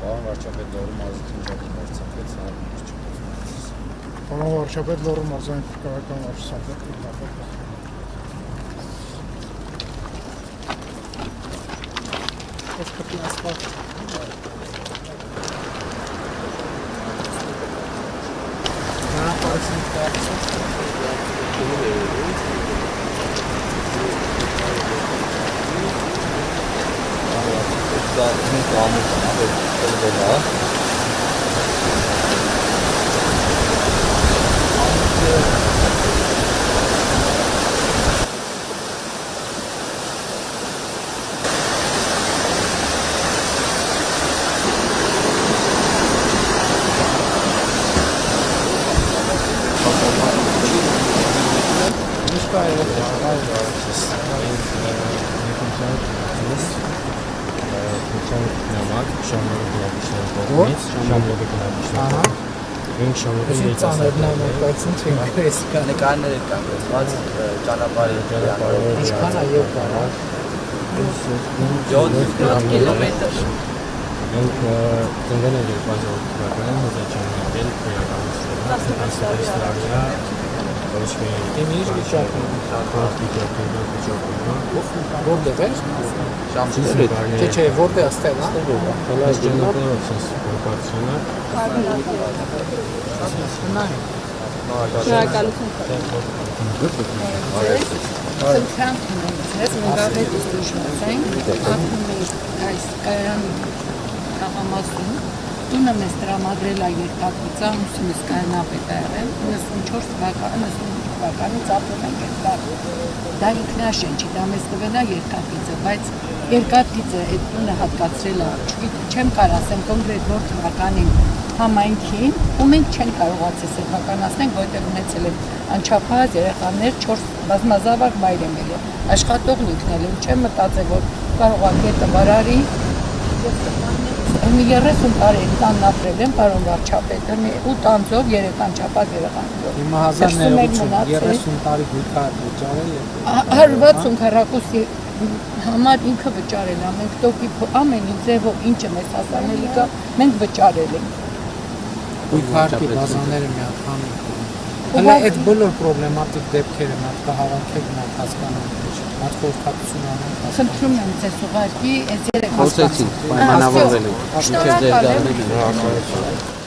Պարոն վարչապետ Լոռու մարզի թիմժակին վարչապետ Պարոն վարչապետ Լոռու մարզային քրկարական վարչապետ Ես կպի ասպատ Նա պարսին կարսը նկարներ կանգնեցված ճանապարհի Ինչքան է եւ կարա 7 կիլոմետր Մենք ծնվել ենք 2008 թվականին հոզաչանապել քրեականությունը ոչ մի Ինչ վիճակն է Որտեղ է Չէ, որտեղ է ստել, հա Հալած ճանապարհով ցած պրոպորցիոնալ Շնորհակալություն Խնդրեմ ես մենքավետ ուշացանք ապնում էի այս կայարանի կաղամասում տունը մեզ տրամադրել է երկաթգծը ամուսինս կայանապետ է եղել 94 թվականից ապրում ենք այդ դա ինքնաշենչի դա մեզ տվել է երկաթգծը բայց երկաթգծը այդ տունը հատկացրել է չեմ կարող ասեմ կոնկրետ որ թվականին համայնքին ու մենք չենք կարողացել սեփականացնել որտեղ ունեցել են անչափահաս երեխաներ 4 բազմազավակ մայր եմ ելել աշխատողն ինքն էլ չեմ մտածել որ կարող է կետը վարարի Մի 30 տարի տանն ապրել եմ, պարոն վարչապետը, 8 անձով, 3 անչափահաս երեխաներով։ Հիմա հազար ներողություն, 30 տարի գույքա վճարել եք։ 160 քառակուսի համար ինքը վճարել է, մենք տոկի ամեն ձևով ինչը մեզ հասանելի կա, մենք վճարել ենք։ Գույքարկի բազաները միանգամից։ Հələ այդ բոլոր պրոբլեմատիկ դեպքերը մենք կհավաքենք մենք հասկանանք, մենք խորհրդատվություն անենք։ Խնդրում եմ ձեզ ուղարկի, այս երեք Խոսեցինք, պայմանավորվել ենք, ինչև ձեր դառնեք։